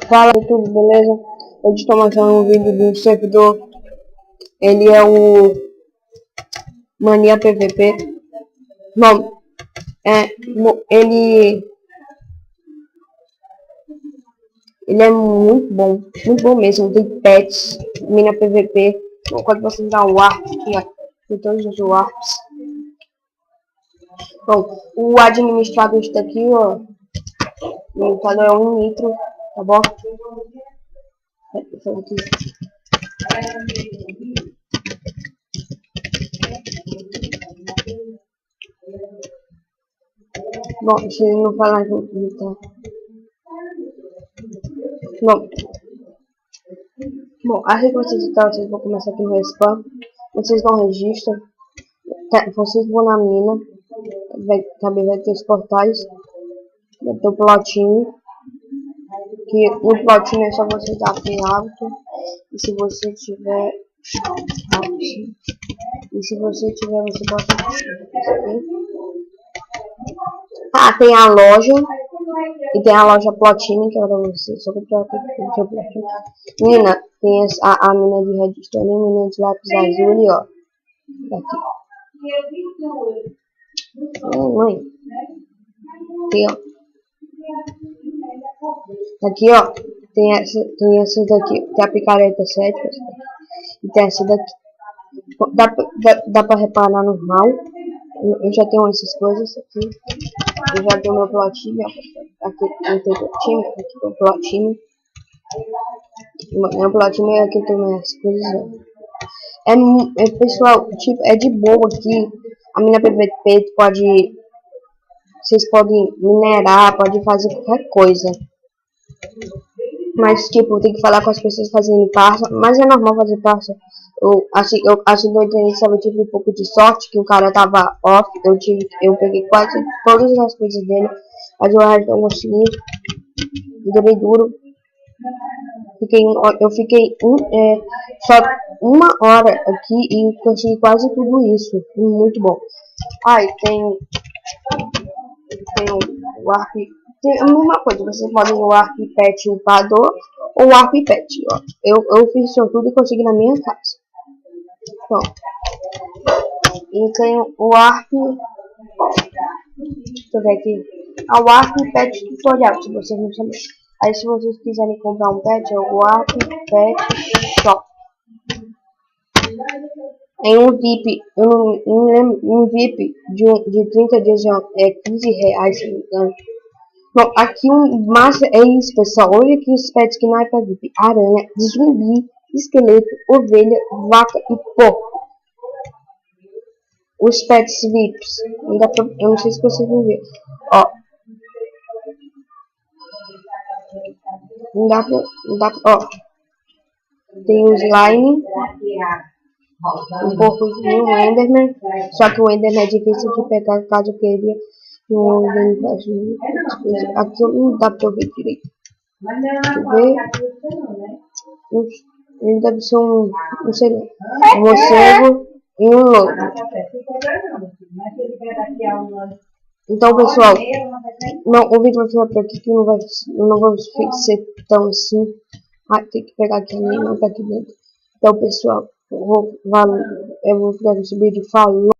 Fala YouTube, beleza? Hoje estou mostrando um vídeo do servidor. Ele é o Mania PVP. Bom, ele é muito bom mesmo. Tem pets, Mania PVP. Quando você dá o warp aqui, ó, tem todos os warps. Bom, o administrador está aqui, ó. O computador é um nitro, tá bom? Bom, deixa eu não falar junto, tá? Bom, assim que vocês estão, vocês vão começar aqui no respawn. Vocês dão registro. Vocês vão na mina. Também vai ter os portais. Vai ter o plotinho. Que no plotinho é só você dar aqui alto. E se você tiver aqui. E se você tiver, você bota aqui. Ah, tem a loja. E tem a loja Plotine, que era você. Só comprar aqui. Mina, tem a mina de redstone, a mina de lápis azul ali, ó. Aqui. Mãe. Aqui, ó. Aqui, ó. Tem essa daqui. Tem a picareta 7. E tem essa daqui. Dá pra reparar normal. Eu já tenho essas coisas aqui. Eu já tenho meu plotinho. Aqui eu tenho plotinho. Aqui tem o plotinho. Meu plotinho é aqui eu tenho minhas coisas. Pessoal, tipo, é de boa aqui. A mina PVP pode. Vocês podem minerar, pode fazer qualquer coisa. Mas tipo, tem que falar com as pessoas fazendo parça. Mas é normal fazer parça. Eu no internet, sabe, eu tive um pouco de sorte que o cara tava off. Eu peguei quase todas as coisas dele. Mas o resto eu consegui. Dei duro. Eu fiquei só uma hora aqui e consegui quase tudo isso. Muito bom. E tem o Warp. Tem a mesma coisa, você pode usar o Warp Pet upador ou o Warp Pet. Ó. Eu fiz isso tudo e consegui na minha casa. Bom, e tem o Warp. Deixa eu ver aqui. O Warp Pet tutorial, se vocês não sabem. Aí se vocês quiserem comprar um pet, é o Warp Pet Shop. Em um VIP, um VIP de 30 dias é 15 reais, se não me engano. Bom, aqui massa é isso, pessoal. Olha aqui os pets que não é pra VIP. Aranha, zumbi, esqueleto, ovelha, vaca e porco. Os pets VIPs. Eu não sei se vocês vão ver. Ó. Não dá pra, ó. Tem o slime. Um porcozinho, um enderman. Só que o enderman é difícil de pegar caso eu queria. Aqui não dá pra eu ver direito. Deixa eu ver. Ele deve ser um morcego e um lobo. Então, pessoal, o vídeo vai ficar por aqui, que não vai ser tão assim. Tem que pegar aqui a minha mão aqui dentro. Então, pessoal, eu vou ficar nesse vídeo. Falou!